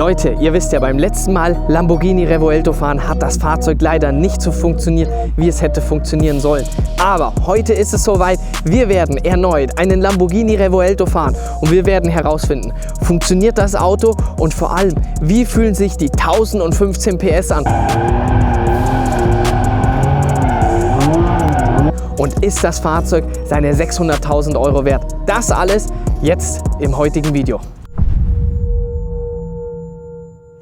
Leute, ihr wisst ja, beim letzten Mal Lamborghini Revuelto fahren hat das Fahrzeug leider nicht so funktioniert, wie es hätte funktionieren sollen. Aber heute ist es soweit, wir werden erneut einen Lamborghini Revuelto fahren und wir werden herausfinden, funktioniert das Auto und vor allem, wie fühlen sich die 1015 PS an? Und ist das Fahrzeug seine 600.000 Euro wert? Das alles jetzt im heutigen Video.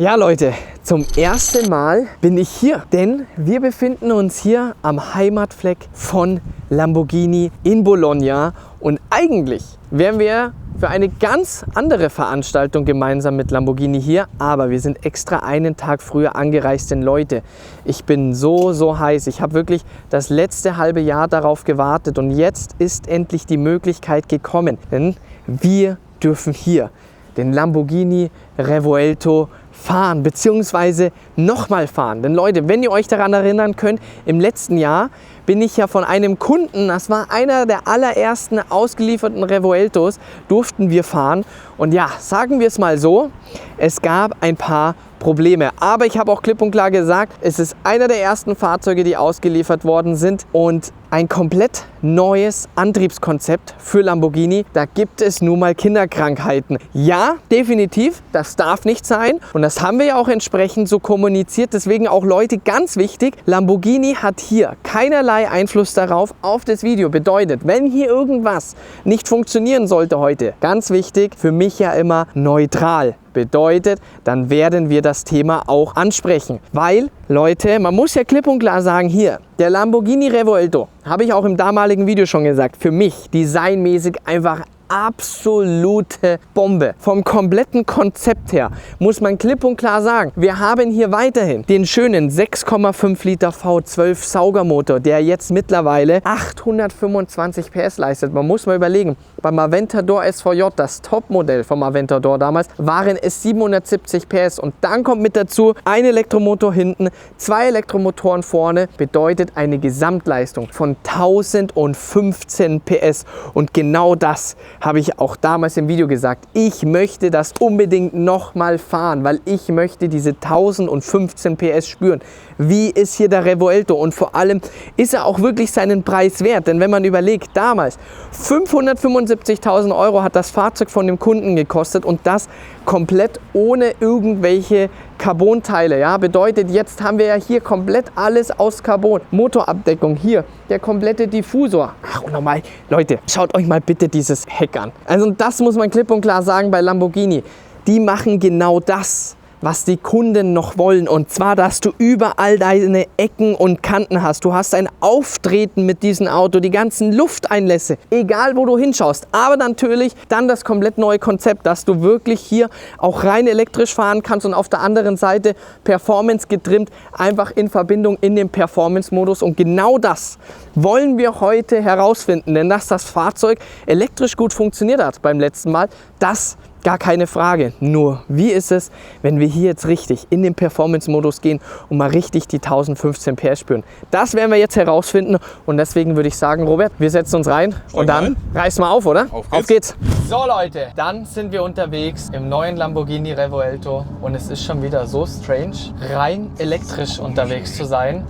Ja Leute, zum ersten Mal bin ich hier, denn wir befinden uns hier am Heimatfleck von Lamborghini in Bologna und eigentlich wären wir für eine ganz andere Veranstaltung gemeinsam mit Lamborghini hier, aber wir sind extra einen Tag früher angereist, denn Leute, ich bin so heiß. Ich habe wirklich das letzte halbe Jahr darauf gewartet und jetzt ist endlich die Möglichkeit gekommen, denn wir dürfen hier den Lamborghini Revuelto fahren, beziehungsweise nochmal fahren. Denn Leute, wenn ihr euch daran erinnern könnt, im letzten Jahr bin ich ja von einem Kunden, das war einer der allerersten ausgelieferten Revueltos, durften wir fahren. Und ja, sagen wir es mal so, es gab ein paar Probleme. Aber ich habe auch klipp und klar gesagt, es ist einer der ersten Fahrzeuge, die ausgeliefert worden sind und ein komplett neues Antriebskonzept für Lamborghini. Da gibt es nun mal Kinderkrankheiten. Ja, definitiv, das darf nicht sein und das haben wir ja auch entsprechend so kommuniziert. Deswegen auch Leute, ganz wichtig, Lamborghini hat hier keinerlei Einfluss darauf auf das Video. Bedeutet, wenn hier irgendwas nicht funktionieren sollte heute, ganz wichtig, für mich ja immer neutral. Bedeutet, dann werden wir das Thema auch ansprechen. Weil, Leute, man muss ja klipp und klar sagen, hier, der Lamborghini Revuelto, habe ich auch im damaligen Video schon gesagt, für mich designmäßig einfach absolute Bombe. Vom kompletten Konzept her muss man klipp und klar sagen, wir haben hier weiterhin den schönen 6,5 Liter V12 Saugermotor, der jetzt mittlerweile 825 PS leistet. Man muss mal überlegen, beim Aventador SVJ, das Topmodell vom Aventador damals, waren es 770 PS und dann kommt mit dazu ein Elektromotor hinten, 2 Elektromotoren vorne, bedeutet eine Gesamtleistung von 1015 PS und genau das habe ich auch damals im Video gesagt. Ich möchte das unbedingt nochmal fahren, weil ich möchte diese 1015 PS spüren. Wie ist hier der Revuelto und vor allem ist er auch wirklich seinen Preis wert? Denn wenn man überlegt, damals 575.000 Euro hat das Fahrzeug von dem Kunden gekostet und das komplett ohne irgendwelche Carbon-Teile. Ja? Bedeutet, jetzt haben wir ja hier komplett alles aus Carbon. Motorabdeckung hier, der komplette Diffusor. Ach, und nochmal, Leute, schaut euch mal bitte dieses Heck an. Also das muss man klipp und klar sagen bei Lamborghini. Die machen genau das, was die Kunden noch wollen, und zwar, dass du überall deine Ecken und Kanten hast. Du hast ein Auftreten mit diesem Auto, die ganzen Lufteinlässe, egal wo du hinschaust. Aber natürlich dann das komplett neue Konzept, dass du wirklich hier auch rein elektrisch fahren kannst und auf der anderen Seite Performance getrimmt, einfach in Verbindung in dem Performance-Modus. Und genau das wollen wir heute herausfinden, denn dass das Fahrzeug elektrisch gut funktioniert hat beim letzten Mal, das gar keine Frage. Nur, wie ist es, wenn wir hier jetzt richtig in den Performance-Modus gehen und mal richtig die 1015 PS spüren? Das werden wir jetzt herausfinden und deswegen würde ich sagen, Robert, wir setzen uns rein und dann reißen wir auf, oder? Auf geht's! So Leute, dann sind wir unterwegs im neuen Lamborghini Revuelto und es ist schon wieder so strange, rein elektrisch unterwegs zu sein.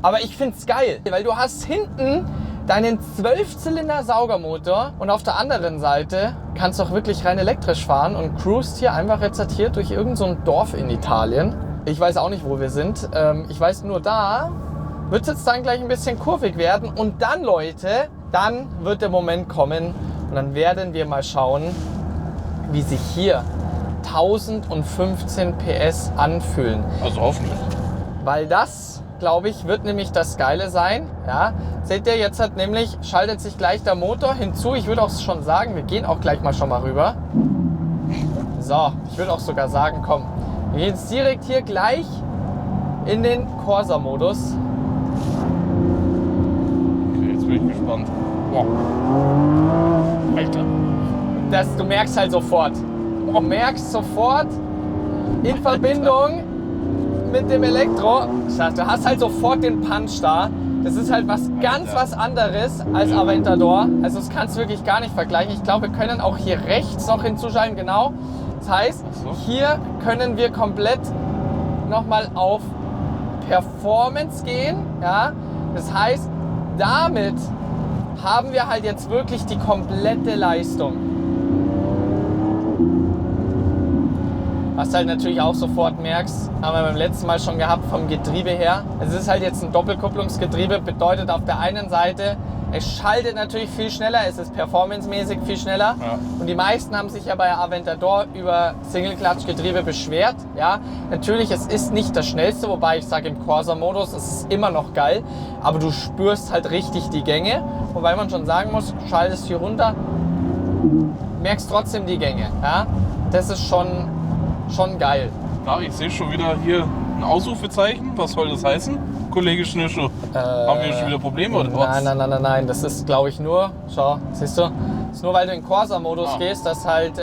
Aber ich finde es geil, weil du hast hinten deinen 12-Zylinder-Saugermotor und auf der anderen Seite kannst du auch wirklich rein elektrisch fahren und cruist hier einfach jetzt hier durch irgend so ein Dorf in Italien. Ich weiß auch nicht, wo wir sind. Ich weiß nur, da wird es jetzt dann gleich ein bisschen kurvig werden und dann, Leute, dann wird der Moment kommen und dann werden wir mal schauen, wie sich hier 1015 PS anfühlen. Also hoffentlich. Weil das, glaube ich, wird nämlich das Geile sein. Ja, seht ihr, jetzt hat nämlich, schaltet sich gleich der Motor hinzu. Ich würde auch schon sagen, wir gehen auch gleich mal schon mal rüber. So, ich würde auch sogar sagen, komm, wir gehen jetzt direkt hier gleich in den Corsa-Modus. Okay, jetzt bin ich gespannt. Wow. Alter. Du merkst halt sofort. Du merkst sofort in Verbindung mit dem Elektro, du hast halt sofort den Punch da. Das ist halt was anderes als Aventador. Also das kannst du wirklich gar nicht vergleichen. Ich glaube, wir können auch hier rechts noch hinzuschalten, genau. Das heißt, Ach so. hier können wir komplett nochmal auf Performance gehen. Ja? Das heißt, damit haben wir halt jetzt wirklich die komplette Leistung. Was du halt natürlich auch sofort merkst, haben wir beim letzten Mal schon gehabt vom Getriebe her. Es ist halt jetzt ein Doppelkupplungsgetriebe, bedeutet auf der einen Seite, es schaltet natürlich viel schneller, es ist performancemäßig viel schneller. Ja. Und die meisten haben sich ja bei Aventador über Single-Clutch-Getriebe beschwert. Ja, natürlich, es ist nicht das schnellste, wobei ich sage im Corsa-Modus, es ist immer noch geil. Aber du spürst halt richtig die Gänge. Wobei man schon sagen muss, schaltest hier runter, merkst trotzdem die Gänge. Ja? Das ist schon geil. Ja, ich sehe schon wieder hier ein Ausrufezeichen. Was soll das heißen? Kollege Schnürschuh. Haben wir schon wieder Probleme oder was? Nein. Das ist, glaube ich, nur, schau, siehst du, das ist nur, weil du in Corsa-Modus gehst, dass halt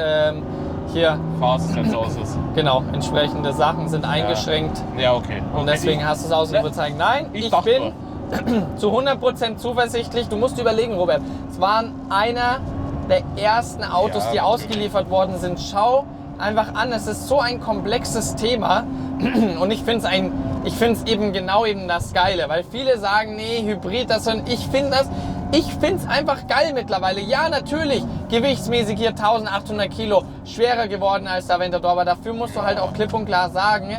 hier, Fahrassistenz aus ist. genau, entsprechende Sachen sind eingeschränkt. Ja, okay. Und deswegen hast du das Ausrufezeichen. Nein, ich dachte bin zu 100% zuversichtlich. Du musst überlegen, Robert, es waren einer der ersten Autos, Ja, die natürlich. ausgeliefert worden sind. Schau einfach an, es ist so ein komplexes Thema und ich finde es eben genau das Geile, weil viele sagen, nee, Hybrid, das und ich finde es einfach geil mittlerweile. Ja, natürlich, gewichtsmäßig hier 1800 Kilo schwerer geworden als der Aventador, aber dafür musst du halt auch klipp und klar sagen,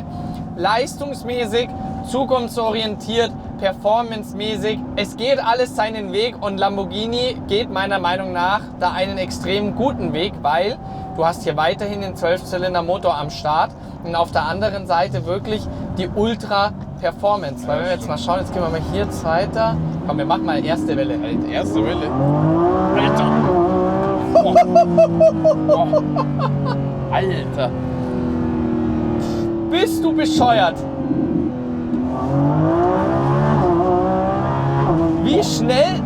leistungsmäßig, zukunftsorientiert, performancemäßig, es geht alles seinen Weg und Lamborghini geht meiner Meinung nach da einen extrem guten Weg, weil du hast hier weiterhin den 12-Zylinder-Motor am Start und auf der anderen Seite wirklich die Ultra-Performance. Weil wenn wir jetzt mal schauen, jetzt gehen wir mal hier zweiter. Komm, wir machen mal erste Welle. Alter, erste Welle. Alter. Oh. Alter. Bist du bescheuert? Wie schnell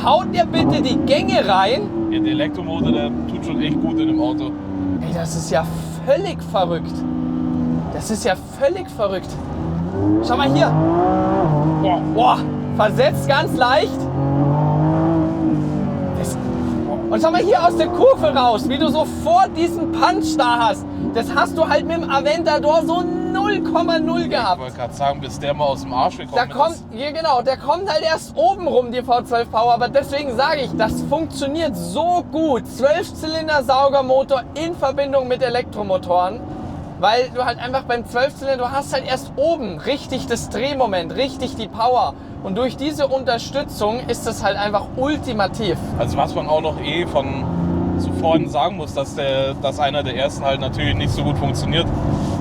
haut der bitte die Gänge rein? Ja, der Elektromotor, der tut schon echt gut in dem Auto. Ey, das ist ja völlig verrückt. Das ist ja völlig verrückt. Schau mal hier. Boah, versetzt ganz leicht. Und schau mal hier aus der Kurve raus, wie du sofort diesen Punch da hast. Das hast du halt mit dem Aventador so 0,0 gehabt. Ich wollte gerade sagen, bis der mal aus dem Arsch gekommen Der kommt halt erst oben rum, die V12 Power, aber deswegen sage ich, das funktioniert so gut. 12-Zylinder-Saugermotor in Verbindung mit Elektromotoren, weil du halt einfach beim 12-Zylinder, du hast halt erst oben richtig das Drehmoment, richtig die Power. Und durch diese Unterstützung ist das halt einfach ultimativ. Also was man auch noch von zuvor sagen muss, dass einer der ersten halt natürlich nicht so gut funktioniert.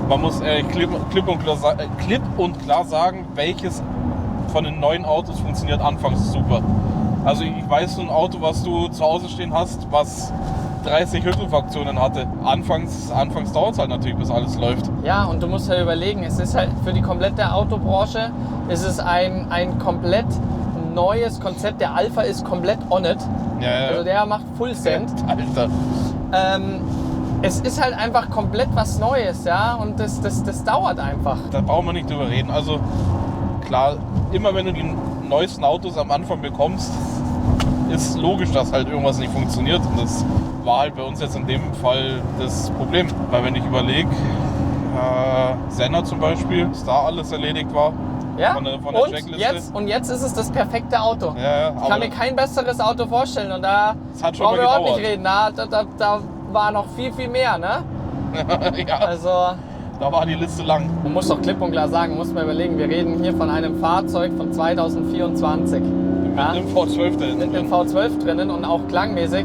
Man muss klipp und klar sagen, welches von den neuen Autos funktioniert anfangs super. Also ich weiß so ein Auto, was du zu Hause stehen hast, was 30 Hüttelfraktionen hatte. Anfangs dauert es halt natürlich, bis alles läuft. Ja, und du musst halt überlegen, es ist halt für die komplette Autobranche, ist es ein komplett neues Konzept. Der Alpha ist komplett on it. Ja. Also der macht Full Send. Alter. Es ist halt einfach komplett was Neues, ja, und das dauert einfach. Da brauchen wir nicht drüber reden. Also klar, immer wenn du die neuesten Autos am Anfang bekommst, ist logisch, dass halt irgendwas nicht funktioniert. Und das war halt bei uns jetzt in dem Fall das Problem. Weil wenn ich überlege, Senna zum Beispiel, dass da alles erledigt war. Ja, von der Checkliste. und jetzt ist es das perfekte Auto. Ja, Ich kann mir kein besseres Auto vorstellen und da es hat schon brauchen mal wir auch gedauert. nicht reden. Da war noch viel mehr, ne? Ja, Also, da war die Liste lang. man muss doch klipp und klar sagen, muss man überlegen, wir reden hier von einem Fahrzeug von 2024. Ja? Mit dem V12 da Mit hinten dem drin. V12 drinnen und auch klangmäßig.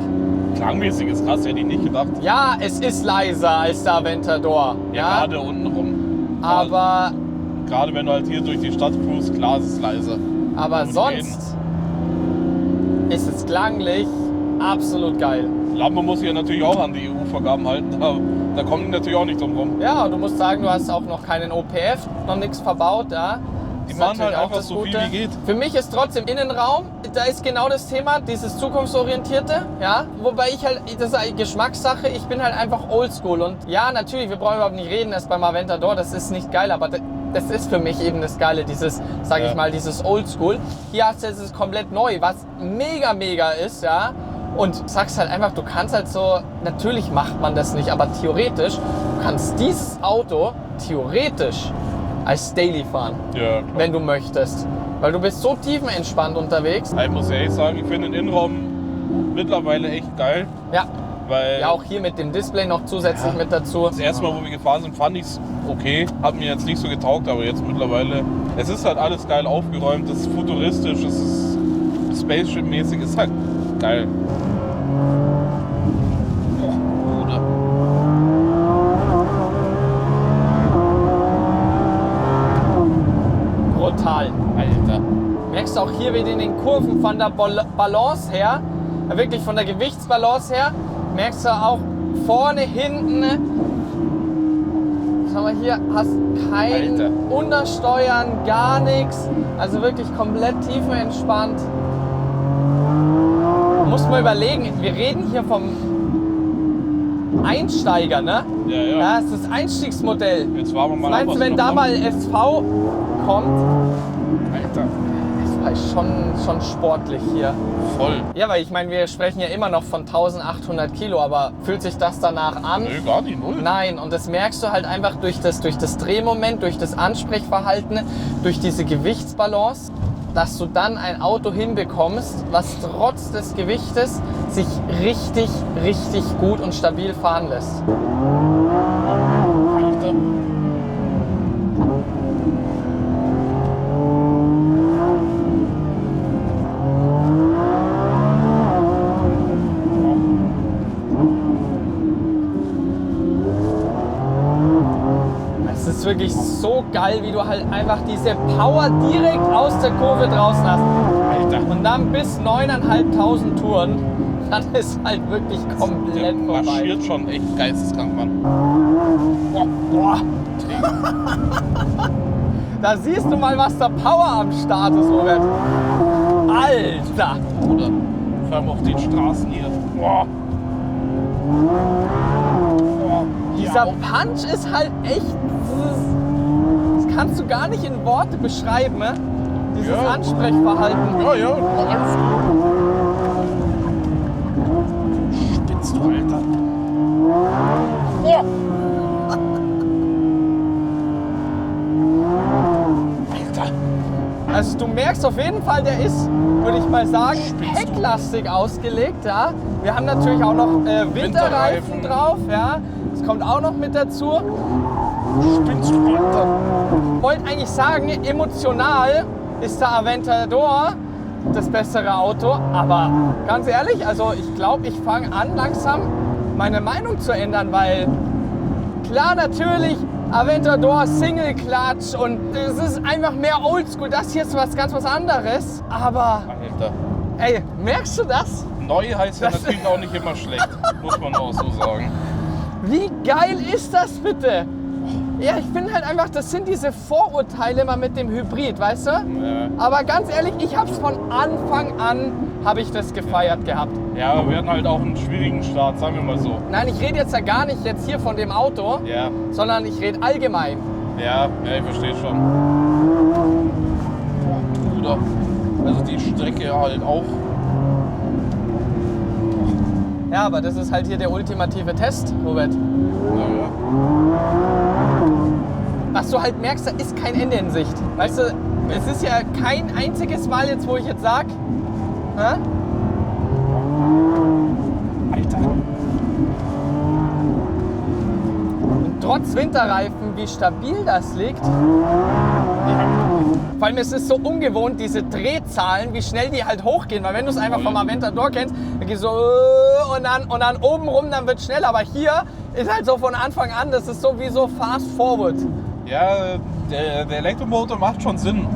Klangmäßig ist krass, hätte ich nicht gedacht. Ja, es ist leiser als der Aventador. Ja, gerade unten rum. Aber Gerade wenn du halt hier durch die Stadt cruist, klar ist es leiser. Aber Muss sonst ist es klanglich absolut geil. Lambo muss sich ja natürlich auch an die EU-Vorgaben halten, aber da kommen die natürlich auch nicht drum rum. Ja, und du musst sagen, du hast auch noch keinen OPF, noch nichts verbaut. Ja. Die Das ist machen halt natürlich auch einfach das so viel Gute. wie geht. Für mich ist trotzdem Innenraum, da ist genau das Thema, dieses Zukunftsorientierte. Ja. Wobei ich halt, das ist eine Geschmackssache, ich bin halt einfach oldschool. Und ja, natürlich, wir brauchen überhaupt nicht reden, das beim Aventador, das ist nicht geil, aber das ist für mich eben das Geile, dieses, sage ich mal, dieses Oldschool. Hier hast du jetzt komplett neu, was mega ist, ja. Und sagst halt einfach, du kannst halt so, natürlich macht man das nicht, aber theoretisch, du kannst dieses Auto theoretisch als Daily fahren, Ja, klar. wenn du möchtest. Weil du bist so tiefenentspannt unterwegs. Ich muss ehrlich sagen, ich finde den Innenraum mittlerweile echt geil. Ja. Weil Ja, auch hier mit dem Display noch zusätzlich mit dazu. das erste Mal, wo wir gefahren sind, fand ich es okay. Hat mir jetzt nicht so getaugt, aber jetzt mittlerweile. Es ist halt alles geil aufgeräumt, es ist futuristisch, es ist Spaceship-mäßig, ist halt geil. Oh, Bruder. Brutal. Alter. Merkst du auch hier wieder in den Kurven von der Balance her, wirklich von der Gewichtsbalance her, merkst du auch vorne, hinten. Schau mal hier, hast kein Alter. Untersteuern, gar nichts. Also wirklich komplett tiefenentspannt. Du musst mal überlegen, wir reden hier vom Einsteiger, ne? Ja, ja. Ja, das ist das Einstiegsmodell. Jetzt warten wir mal ab, Meinst was du, wenn noch da kommt? mal SV kommt, Alter, das ist schon sportlich hier. voll. Ja, weil ich meine, wir sprechen ja immer noch von 1800 Kilo, aber fühlt sich das danach an? Nö, gar nicht, null. Nein, und das merkst du halt einfach durch das Drehmoment, durch das Ansprechverhalten, durch diese Gewichtsbalance, dass du dann ein Auto hinbekommst, was trotz des Gewichtes sich richtig, richtig gut und stabil fahren lässt. Alter. Es ist wirklich so geil, wie du halt einfach diese Power direkt aus der Kurve draußen hast. Alter. Und dann bis 9.500 Touren, dann ist halt wirklich Der komplett vorbei. marschiert schon echt geisteskrank, Mann. Boah, boah. Da siehst du mal, was da Power am Start ist, Robert. Alter! Oder vor allem auf den Straßen hier. Boah. Boah. Dieser Ja, Punch ist halt echt. Das kannst du gar nicht in Worte beschreiben, ne? Dieses Ja. Ansprechverhalten. ja, ja, alles gut. Spitzt du, Alter. Boah. Alter. Also du merkst auf jeden Fall, der ist, würde ich mal sagen, Spinnst du? hecklastig ausgelegt. Ja? Wir haben natürlich auch noch Winterreifen Winterreifen. drauf. Ja? Das kommt auch noch mit dazu. Spinnst du, Alter. Ich wollte eigentlich sagen, emotional ist der Aventador das bessere Auto. Aber ganz ehrlich, also ich glaube, ich fange an langsam meine Meinung zu ändern, weil klar natürlich Aventador, Single Clutch und es ist einfach mehr Oldschool. Das hier ist was ganz was anderes. Aber Alter. ey, merkst du das? Neu heißt ja Das- natürlich auch nicht immer schlecht, muss man auch so sagen. Wie geil ist das bitte? Ja, ich finde halt einfach, das sind diese Vorurteile immer mit dem Hybrid, weißt du? Aber ganz ehrlich, ich habe es von Anfang an, habe ich das gefeiert gehabt. Ja, wir hatten halt auch einen schwierigen Start, sagen wir mal so. Nein, ich rede jetzt ja gar nicht jetzt hier von dem Auto, Ja, sondern ich rede allgemein. ja, ich verstehe schon. Bruder, also die Strecke halt auch. Ja, aber das ist halt hier der ultimative Test, Robert. Naja. Was du halt merkst, da ist kein Ende in Sicht. Weißt du, es ist ja kein einziges Mal jetzt, wo ich jetzt sag, hä? Alter. Und trotz Winterreifen, wie stabil das liegt. Vor allem, es ist so ungewohnt, diese Drehzahlen, wie schnell die halt hochgehen. Weil wenn du es einfach vom Aventador kennst, dann geht so und dann oben rum, dann wird schnell. Aber hier ist halt so von Anfang an, das ist so wie so fast forward. Ja, der Elektromotor macht schon Sinn,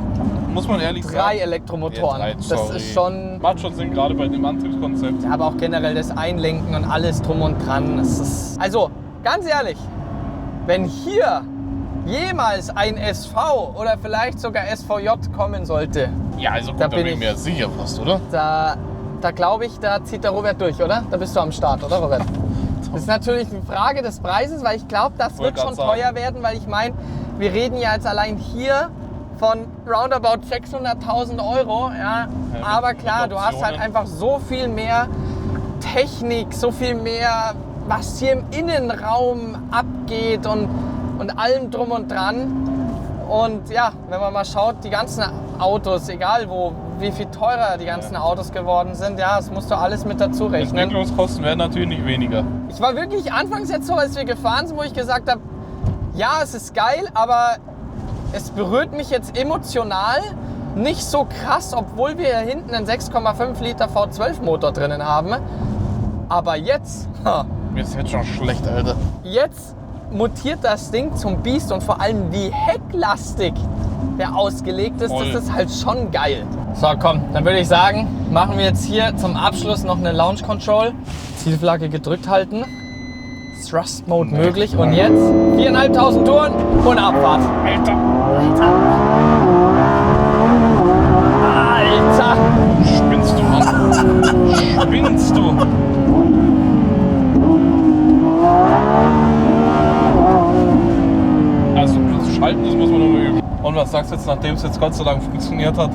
muss man ehrlich sagen. 3 Elektromotoren. Ja, drei, Das sorry. ist schon. Macht schon Sinn, gerade bei dem Antriebskonzept. Ja, aber auch generell das Einlenken und alles drum und dran. Das ist also, ganz ehrlich, wenn hier jemals ein SV oder vielleicht sogar SVJ kommen sollte, Ja, also gut, Da da bin bin ich ich- mir sicher fast, oder? da glaube ich, da zieht der Robert durch, oder? Da bist du am Start, oder Robert? Das ist natürlich eine Frage des Preises, weil ich glaube, das wird Wollte schon grad sagen. teuer werden, weil ich meine, wir reden ja jetzt allein hier von roundabout 600.000 Euro, ja. mit- Aber mit klar, du hast halt Optionen. einfach so viel mehr Technik, so viel mehr, was hier im Innenraum abgeht und allem drum und dran. Und ja, wenn man mal schaut, die ganzen Autos, egal wie viel teurer die ganzen Autos geworden sind, ja, das musst du alles mit dazu rechnen. Entwicklungskosten werden natürlich nicht weniger. Ich war wirklich anfangs jetzt so, als wir gefahren sind, wo ich gesagt habe, ja, es ist geil, aber es berührt mich jetzt emotional nicht so krass, obwohl wir hier hinten einen 6,5 Liter V12 Motor drinnen haben. Aber jetzt, Mir ist jetzt schon schlecht, Alter. jetzt mutiert das Ding zum Biest und vor allem wie hecklastig der ausgelegt ist, Voll. das ist halt schon geil. So, komm, dann würde ich sagen, machen wir jetzt hier zum Abschluss noch eine Launch Control. Zielflagge gedrückt halten. Thrust Mode möglich und jetzt 4.500 Touren und Abfahrt. Alter! Alter! Spinnst du, Mann? Spinnst du? Also, das Schalten, das muss man nur üben. Und was sagst du jetzt, nachdem es jetzt Gott sei Dank funktioniert hat?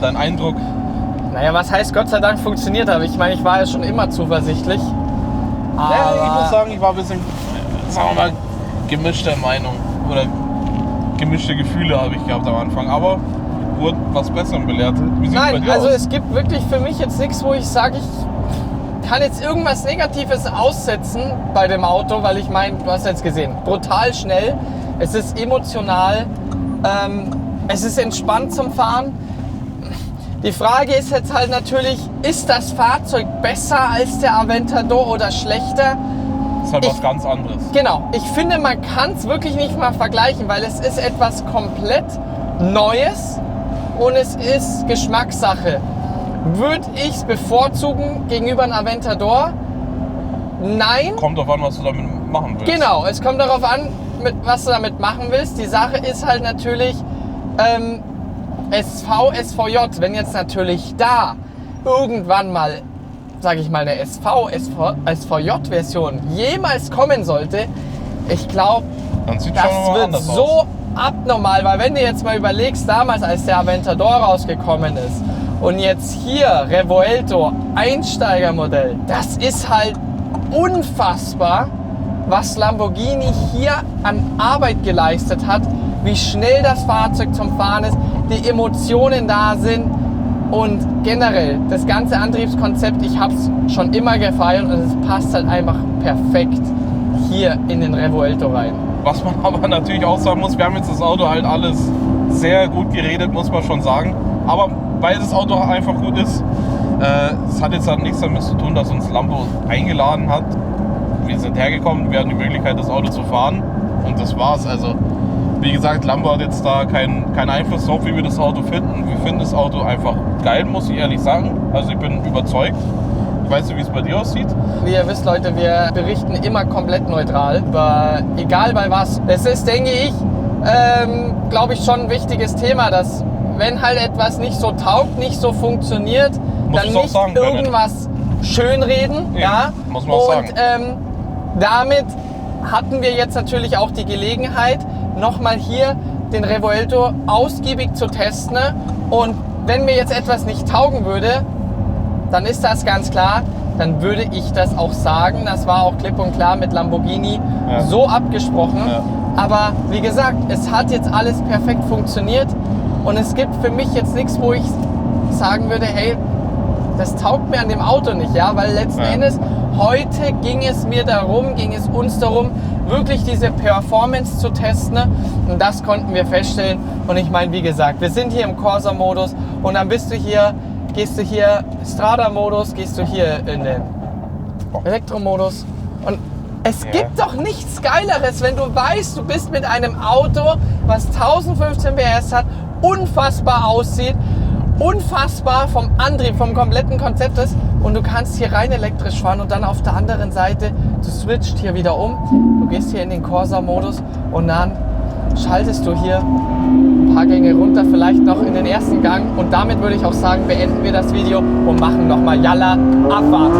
Dein Eindruck? Naja, was heißt Gott sei Dank funktioniert hat? Ich meine, ich war ja schon immer zuversichtlich. Aber Ja, ich muss sagen, ich war ein bisschen, sagen wir mal, gemischter Meinung. Oder gemischte Gefühle habe ich gehabt am Anfang. Aber wurde was Besserem belehrt. Wie sieht's bei nein, dir also aus? es gibt wirklich für mich jetzt nichts, wo ich sage, ich kann jetzt irgendwas Negatives aussetzen bei dem Auto, weil ich meine, du hast jetzt gesehen, brutal schnell, es ist emotional, es ist entspannt zum Fahren. Die Frage ist jetzt halt natürlich, ist das Fahrzeug besser als der Aventador oder schlechter? Das ist halt was ganz anderes. Genau, ich finde, man kann es wirklich nicht mal vergleichen, weil es ist etwas komplett Neues und es ist Geschmackssache. Würde ich es bevorzugen gegenüber einem Aventador? Nein. Kommt drauf an, was du damit machen willst. Genau, es kommt darauf an, was du damit machen willst. Die Sache ist halt natürlich SV, SVJ. Wenn jetzt natürlich da irgendwann mal, sage ich mal, eine SVJ-Version jemals kommen sollte, ich glaube, Dann sieht das schon mal wird anders so aus. abnormal, weil wenn du jetzt mal überlegst, damals als der Aventador rausgekommen ist und jetzt hier Revuelto Einsteigermodell, das ist halt unfassbar, was Lamborghini hier an Arbeit geleistet hat, wie schnell das Fahrzeug zum Fahren ist, die Emotionen da sind und generell das ganze Antriebskonzept, ich habe es schon immer gefeiert und es passt halt einfach perfekt hier in den Revuelto rein. Was man aber natürlich auch sagen muss, wir haben jetzt das Auto halt alles sehr gut geredet, muss man schon sagen. Aber weil das Auto einfach gut ist, es hat jetzt halt nichts damit zu tun, dass uns Lambo eingeladen hat. Wir sind hergekommen, wir hatten die Möglichkeit, das Auto zu fahren und das war's. Also, wie gesagt, Lambo hat jetzt da keinen Einfluss drauf, wie wir das Auto finden. Wir finden das Auto einfach geil, muss ich ehrlich sagen. Also, ich bin überzeugt. Ich weiß nicht, wie es bei dir aussieht. Wie ihr wisst, Leute, wir berichten immer komplett neutral, über egal bei was. Es ist, denke ich, glaube ich, schon ein wichtiges Thema, dass wenn halt etwas nicht so taugt, nicht so funktioniert, Muss dann es auch nicht sagen können. irgendwas schönreden. Ja, muss man auch sagen. Damit hatten wir jetzt natürlich auch die Gelegenheit, nochmal hier den Revuelto ausgiebig zu testen. Und wenn mir jetzt etwas nicht taugen würde, dann ist das ganz klar, dann würde ich das auch sagen. Das war auch klipp und klar mit Lamborghini so abgesprochen. Ja. Aber wie gesagt, es hat jetzt alles perfekt funktioniert und es gibt für mich jetzt nichts, wo ich sagen würde, hey, das taugt mir an dem Auto nicht, ja, weil letzten Endes heute ging es uns darum, wirklich diese Performance zu testen und das konnten wir feststellen. Und ich meine, wie gesagt, wir sind hier im Corsa-Modus und dann gehst du hier Strada-Modus, gehst du hier in den Elektromodus und es gibt doch nichts Geileres, wenn du weißt, du bist mit einem Auto, was 1015 PS hat, unfassbar aussieht, unfassbar vom Antrieb, vom kompletten Konzept ist und du kannst hier rein elektrisch fahren und dann auf der anderen Seite, du switcht hier wieder um, du gehst hier in den Corsa-Modus und dann schaltest du hier ein paar Gänge runter, vielleicht noch in den ersten Gang und damit würde ich auch sagen, beenden wir das Video und machen nochmal Yalla Abfahrt.